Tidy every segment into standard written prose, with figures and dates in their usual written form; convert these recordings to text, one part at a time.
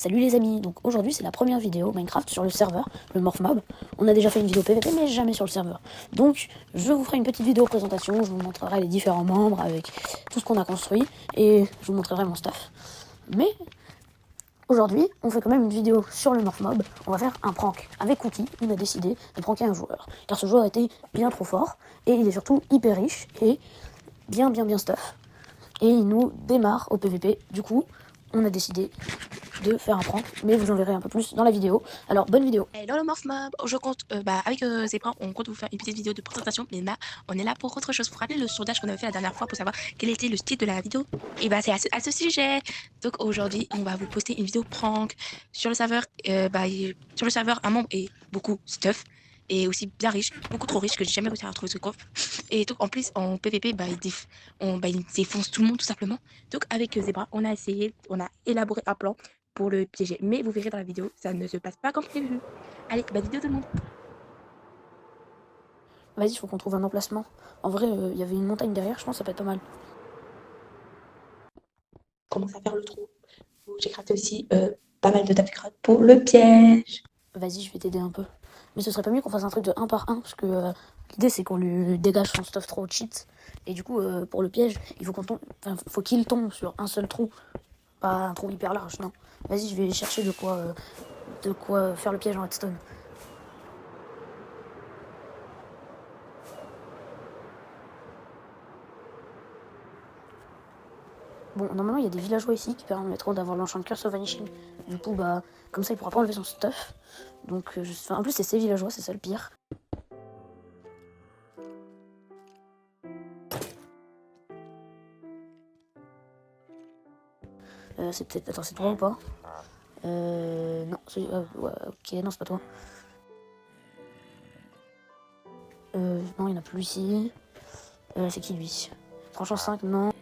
Salut les amis, donc aujourd'hui c'est la première vidéo Minecraft sur le serveur, le MorphMob. On a déjà fait une vidéo PVP mais jamais sur le serveur. Donc je vous ferai une petite vidéo présentation, je vous montrerai les différents membres avec tout ce qu'on a construit et je vous montrerai mon stuff. Mais aujourd'hui on fait quand même une vidéo sur le MorphMob, on va faire un prank. Avec Cookie, on a décidé de pranker un joueur, car ce joueur était bien trop fort et il est surtout hyper riche et bien stuff. Et il nous démarre au PVP, du coup on a décidé de faire un prank, mais vous en verrez un peu plus dans la vidéo. Alors, bonne vidéo. Hello le Morphmob, je compte, avec Zebra, on compte vous faire une petite vidéo de présentation, mais là, on est là pour autre chose. Vous vous rappelez le sondage qu'on avait fait la dernière fois pour savoir quel était le style de la vidéo? Et bah, c'est à ce sujet. Donc aujourd'hui, on va vous poster une vidéo prank sur le serveur. Sur le serveur, un membre est beaucoup stuff et aussi bien riche, beaucoup trop riche que j'ai jamais réussi à retrouver ce coffre. Et donc en plus en PVP, il défonce tout le monde tout simplement. Donc avec Zebra, on a élaboré un plan pour le piéger. Mais vous verrez dans la vidéo, ça ne se passe pas comme prévu. Allez, bonne vidéo tout le monde. Vas-y, il faut qu'on trouve un emplacement. En vrai, il y avait une montagne derrière, je pense que ça peut être pas mal. Commence à faire le trou. J'ai crafté aussi pas mal de tapis crades pour le piège. Vas-y, je vais t'aider un peu. Mais ce serait pas mieux qu'on fasse un truc de 1 par 1, parce que l'idée c'est qu'on lui dégage son stuff trop cheat. Et du coup, pour le piège, il faut qu'on tombe, enfin, faut qu'il tombe sur un seul trou, pas un trou hyper large, non. Vas-y, je vais chercher de quoi faire le piège en redstone. Bon, normalement, il y a des villageois ici qui permettront d'avoir l'enchant de Curse of Vanishing. Du coup, bah, comme ça, il pourra pas enlever son stuff. Donc, en plus, c'est ces villageois, c'est ça le pire. C'est peut-être. Attends, c'est toi ou pas? Non, ouais, ok, non, c'est pas toi. Non, il n'y en a plus ici. C'est qui lui? Tranchant 5, non.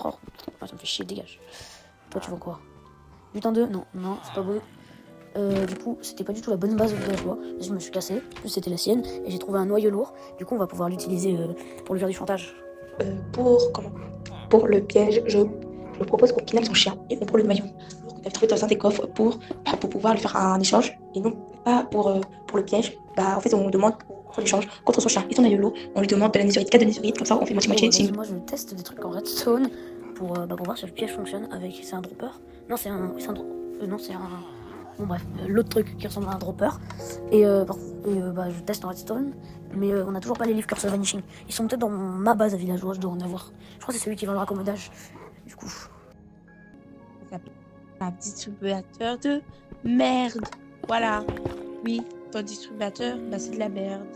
Oh, ça me fait chier, dégage. Toi, tu vends quoi? Butin 2? Non, non, c'est pas beau. Du coup, c'était pas du tout la bonne base au villageois. Je me suis cassé, plus c'était la sienne, et j'ai trouvé un noyau lourd. Du coup, on va pouvoir l'utiliser pour lui faire du chantage. Pour le piège, je propose qu'on kidnappe son chien et on prend le maillot lourd qu'on a trouvé dans un des coffres pour pouvoir lui faire un échange. Et non pas pour le piège. Bah, en fait, on demande contre l'échange contre son chien et son maillot lourd. On lui demande de la nésurite, 4 de nésurite, comme ça on fait Bon, moitié-moitié. vas-y, moi je teste des trucs en redstone pour voir si le piège fonctionne avec. C'est un dropper? Non, c'est un. Non, c'est un. Bon, bref, l'autre truc qui ressemble à un dropper. Et, bah, je teste en redstone, mais on a toujours pas les livres Curse of Vanishing. Ils sont peut-être dans ma base à villageois, je dois en avoir. Je crois que c'est celui qui vend le raccommodage. Du coup. Un distributeur de merde. Voilà. Oui, ton distributeur, bah c'est de la merde.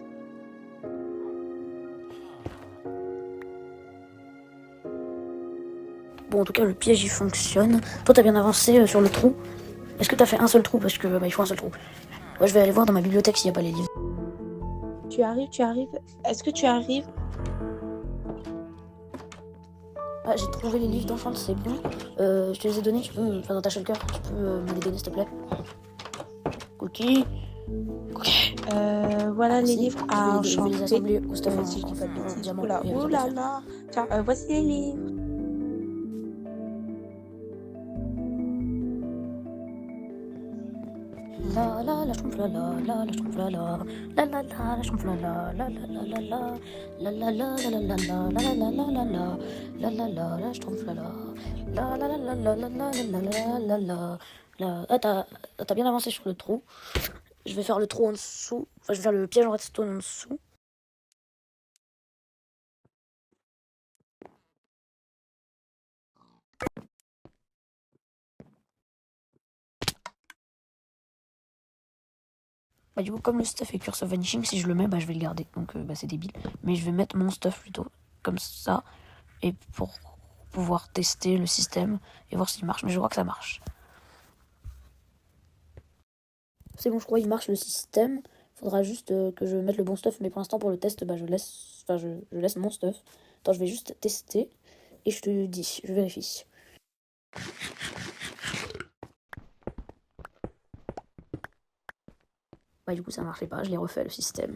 Bon, en tout cas, le piège il fonctionne. Toi, t'as bien avancé sur le trou. Est-ce que t'as fait un seul trou? Parce que bah, il faut un seul trou. Ouais, je vais aller voir dans ma bibliothèque s'il y a pas les livres. Tu arrives. Est-ce que tu arrives? Ah, j'ai trouvé les livres d'enchant, c'est bien. Je te les ai donnés, tu peux me faire dans ta shulker. Tu peux me les donner, s'il te plaît. Cookie. Cookie. Voilà les Merci. livres Je à vais les enchanter. assembler au stuff Si je en dis fait pas de de bêtises. diamant Oula, et oula azabasia. là. Tiens, voici les livres. La la la schtroumpf la la schtroumpf la la schtroumpf la la schtroumpf la. Ah, t'as bien avancé sur le trou. Je vais faire le trou en dessous. Enfin, je vais faire le piège en redstone en dessous. Bah, du coup, comme le stuff est Curse of Vanishing, si je le mets, bah, je vais le garder. Donc, bah, c'est débile. Mais je vais mettre mon stuff plutôt comme ça. Et pour pouvoir tester le système et voir s'il marche. Mais je crois que ça marche. C'est bon, je crois qu'il marche le système. Faudra juste que je mette le bon stuff. Mais pour l'instant, pour le test, bah, je laisse mon stuff. Attends, je vais juste tester. Et je te dis, je vérifie. Bah, du coup, ça marchait pas. Je l'ai refait le système.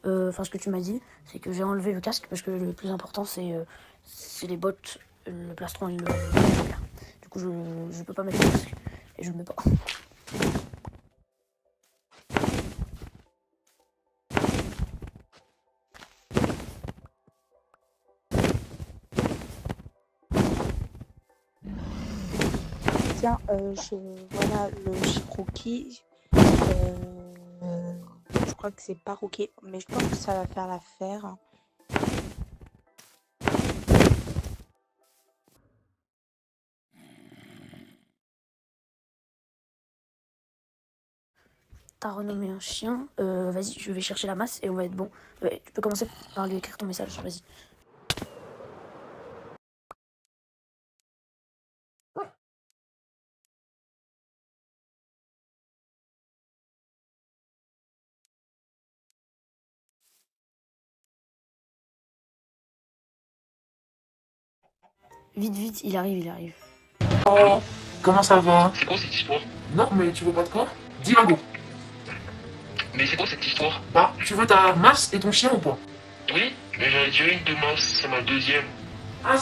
Enfin, ce que tu m'as dit, c'est que j'ai enlevé le casque parce que le plus important, c'est les bottes, le plastron et le joker. Du coup, je peux pas mettre le casque et je le mets pas. Tiens, voilà le Cherokee. Je crois que c'est pas OK, mais je pense que ça va faire l'affaire. T'as renommé un chien. Vas-y, je vais chercher la masse et on va être bon. Ouais, tu peux commencer par lui écrire ton message. Vas-y. Vite, vite, il arrive, il arrive. Oh, comment ça va? C'est quoi cette histoire? Non, mais tu veux pas de quoi? Dis Lingo. Mais c'est quoi cette histoire? Bah, tu veux ta masse et ton chien ou pas? Oui, mais j'en ai déjà une de masse, c'est ma deuxième. Ah,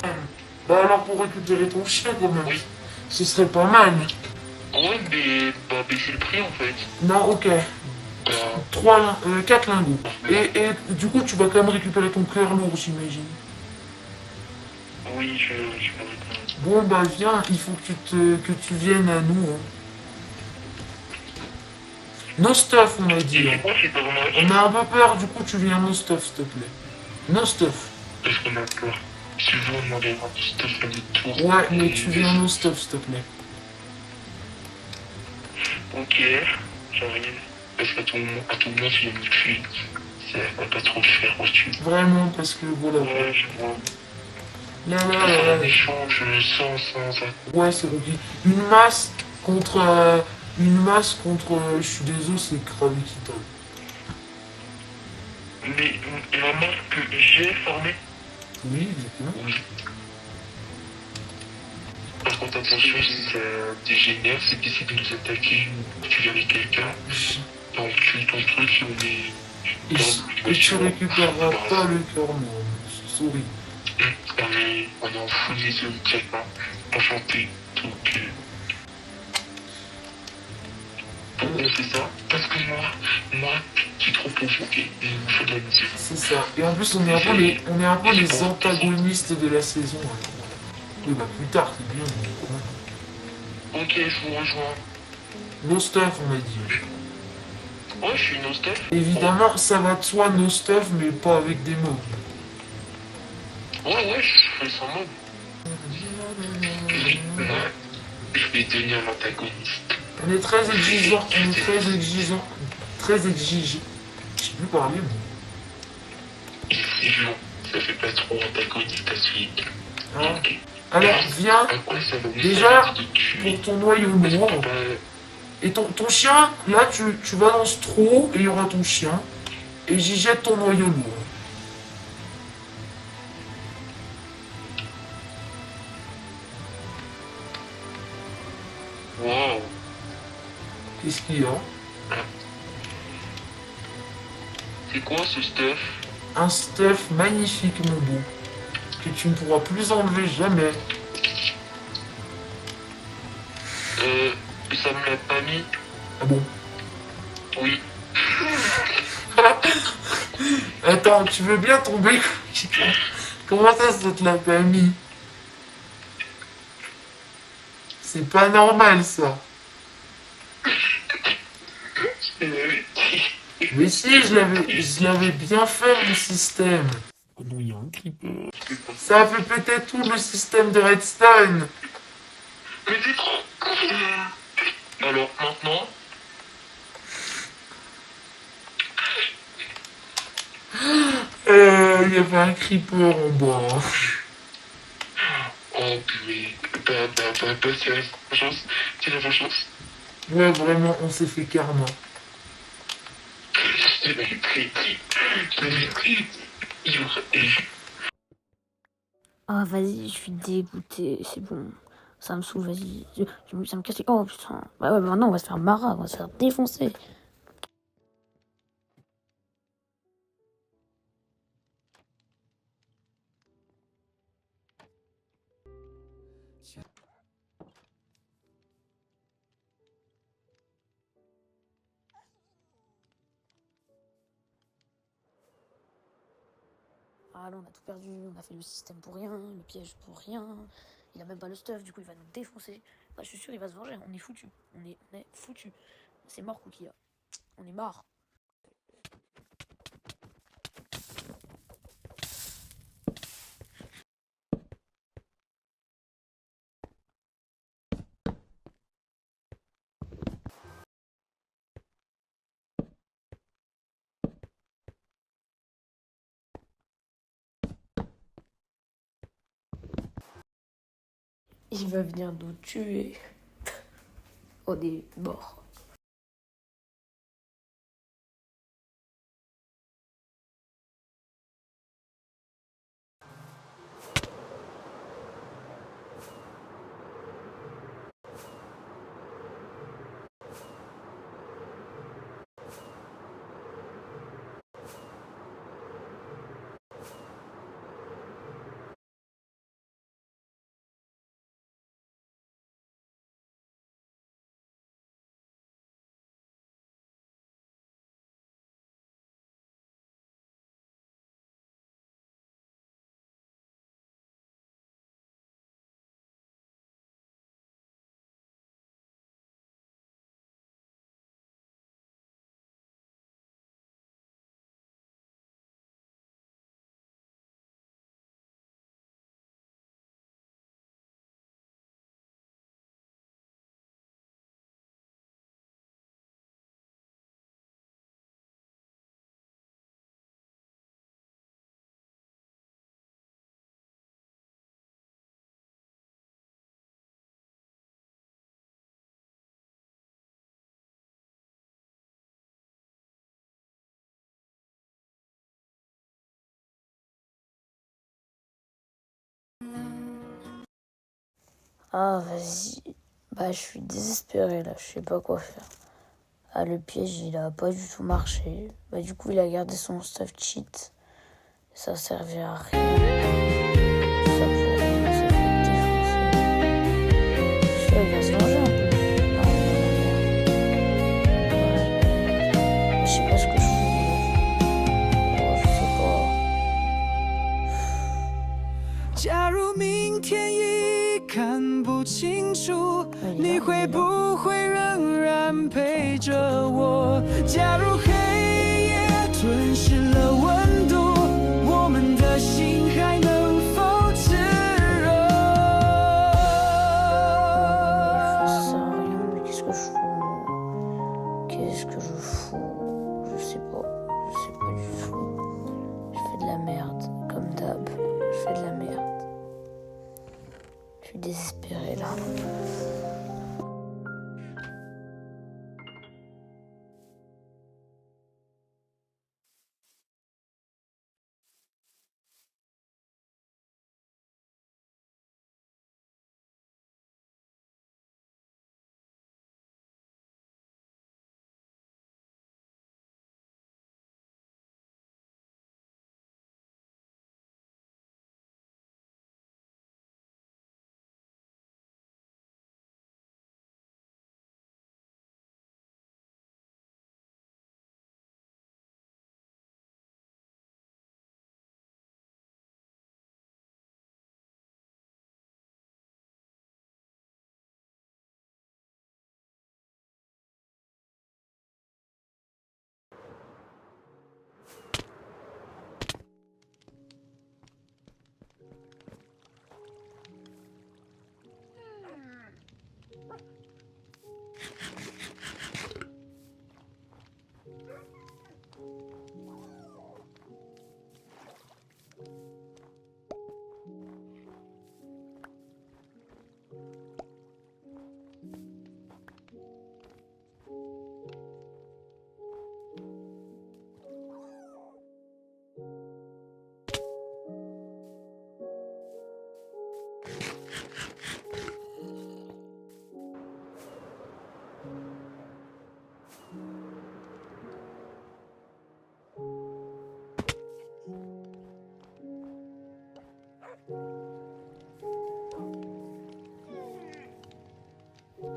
bah alors pour récupérer ton chien quand même. Oui. Ce serait pas mal. Ouais, mais bah baisser le prix en fait. Non, ok. Bah, 4 lingots. Et du coup, tu vas quand même récupérer ton cœur lourd, j'imagine. oui, je vais répondre. Bon, bah viens, il faut que tu viennes à nous. Hein. No stuff, on m'a dit. Et Hein. c'est quoi, j'ai pas vraiment On a un peu peur, du coup, tu viens no stuff, s'il te plaît. No stuff. Parce qu'on a peur. Si vous on demandez un stuff à des tours. Ouais, mais tu viens no stuff, s'il te plaît. Ok, j'arrive. Parce qu'à tout moment, il y a une fuite. Ça va pas trop le faire au-dessus. Vraiment, parce que voilà. Ouais, je vois. Là, Ça là, fait là, un là. échange sans. Ouais, c'est Rocky. Une masse contre. Je suis désolé, c'est Kravikita. Mais la marque que j'ai formée. Oui, exactement. Oui. Par contre, attention, si ça dégénère, c'est décide de nous attaquer ou tu viens avec quelqu'un, et on tue ton truc et on est. Et tu récupéreras pas le cœur mort. Souris. On est en full les yeux directement. Enchanté. Donc, pourquoi on fait ça? Parce que moi, je suis trop provoqué. Il me faut de la musique. C'est ça. Et en plus, on est un peu les antagonistes de la saison. Alors, voilà. Oui, bah plus tard, c'est bien. Mais Ok, je vous rejoins. no stuff, on m'a dit. Ouais, je suis nostalgique. Évidemment, ça va de soi, no stuff, mais pas avec des mots. Ouais, je fais sans mode. Oui, moi, je vais devenir l'antagoniste. On est très exigeant, très exigeant. Je sais plus parler, mais... Exigeant, ça fait pas trop antagoniste à suivre. Hein. Ok. Alors, viens, À quoi ça va nous déjà, servir de tuer? pour ton noyau Parce noir. qu'on peut Et ton chien, là, tu vas dans ce trou, et il y aura ton chien. Et j'y jette ton noyau lourd. Wow. Qu'est-ce qu'il y a? C'est quoi ce stuff? Un stuff magnifique, mon beau. Que tu ne pourras plus enlever jamais. Ça me l'a pas mis? Ah bon? Oui. Attends, tu veux bien tomber? Comment ça te l'a pas mis? C'est pas normal, ça. Mais si, je l'avais bien fait, mon système. Oh non, il y a un creeper. Ça fait peut-être tout le système de Redstone. Mais t'es trop con. Alors maintenant, Il y avait un creeper en bas. oh purée, c'est la vengeance. Ouais, vraiment, on s'est fait karma. Je l'avais pris. Ah, vas-y, je suis dégoûté, c'est bon. Ça me saoule, vas-y. Ça me casse les... Oh, putain. Ouais, mais maintenant, on va se faire marrer, on va se faire défoncer. Ah là, on a tout perdu, on a fait le système pour rien, le piège pour rien. Il a même pas le stuff, du coup il va nous défoncer. Bah, je suis sûr il va se venger, on est foutu. On est foutu. C'est mort Cookie là. On est mort. Il va venir nous tuer. On est mort. Ah vas-y. Bah je suis désespéré là, je sais pas quoi faire. Ah le piège il a pas du tout marché. Bah du coup il a gardé son stuff cheat. Ça servait à rien. Tout ça pour rien, ça fait défoncer. Je suis sûr, il va se venger un peu. Ah, je sais pas ce que je fous. Oh, je sais pas. 假如明天已看不清楚，你会不会仍然陪着我？假如黑夜吞噬了温度，我们的心还能否炽热？ Ça sert à rien, mais qu'est-ce que je fous moi? Qu'est-ce que je fous? Je sais pas du tout. Je fais de la merde, comme d'hab. Je fais de la merde. Je suis désespéré là.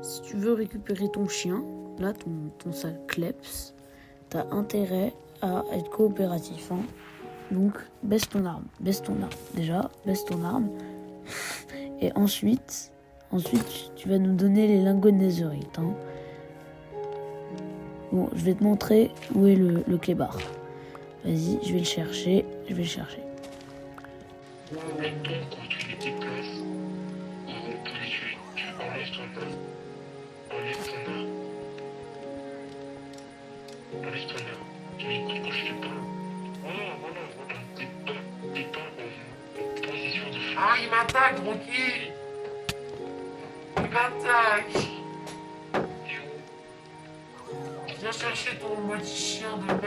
si tu veux récupérer ton chien, là, ton sale kleps, t'as intérêt à être coopératif. Hein. Donc, baisse ton arme. Déjà, baisse ton arme. Et ensuite, tu vas nous donner les lingots de netherite. Hein. Bon, je vais te montrer où est le clébard. Vas-y, je vais le chercher. Maintenant, quand tu les déplaces, on peut les tuer. Tu enlèves ton arme. Enlève ton arme. Tu m'écoutes quand je te parle. Voilà. T'es pas en position de feu. Ah, il m'attaque, Rocky. Il m'attaque. Viens chercher ton maudit chien de merde.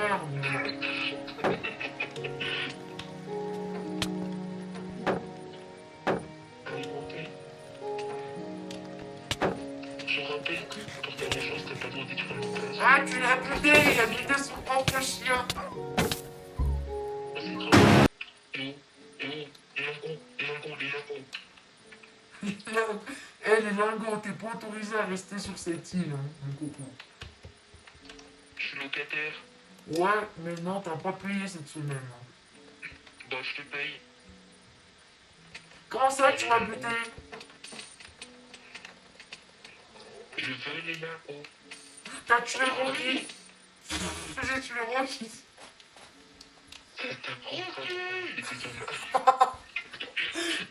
Je rappelle que pour ta défense, t'as pas le droit d'être sur le place. Ah, tu l'as buté. Il a buté son propre chien. C'est grave. Eh, les lingots, t'es pas autorisé à rester sur cette île, hein, mon coco. Je suis locataire. Ouais, mais non, t'as pas payé cette semaine. Hein. Bah, je te paye. Comment ça, tu m'as buté? Je veux les lingots. T'as tué Rocky. J'ai tué Rocky. Ça t'apprend pas. Et c'est ton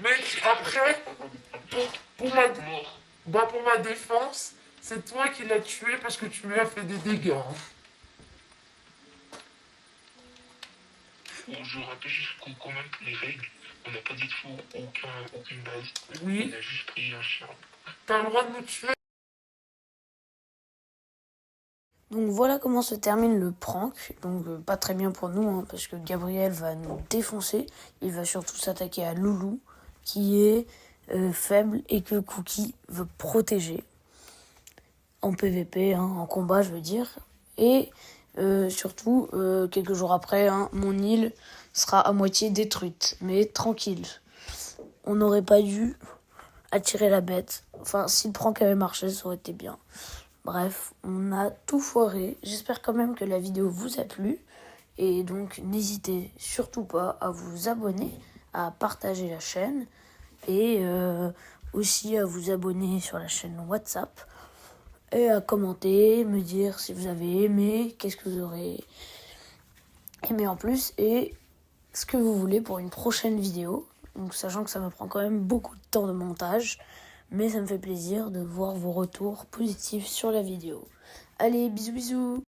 Mec, après, pour ma défense, c'est toi qui l'as tué parce que tu lui as fait des dégâts. Hein. Bon, je rappelle juste quand même les règles. On n'a pas dit de faux, aucune base. Oui, On a juste pris un chien. t'as le droit de nous tuer. Donc voilà comment se termine le prank. Donc pas très bien pour nous, hein, parce que Gabriel va nous défoncer. Il va surtout s'attaquer à Loulou, qui est faible et que Cookie veut protéger. En PVP, hein, en combat je veux dire. Et surtout, quelques jours après, hein, mon île sera à moitié détruite. Mais tranquille. On n'aurait pas dû attirer la bête. Enfin, si le prank avait marché, ça aurait été bien. Bref, on a tout foiré. J'espère quand même que la vidéo vous a plu. Et donc, n'hésitez surtout pas à vous abonner, à partager la chaîne. Et aussi à vous abonner sur la chaîne WhatsApp. Et à commenter, me dire si vous avez aimé, qu'est-ce que vous aurez aimé en plus. Et ce que vous voulez pour une prochaine vidéo. Donc, sachant que ça me prend quand même beaucoup de temps de montage. Mais ça me fait plaisir de voir vos retours positifs sur la vidéo. Allez, bisous bisous!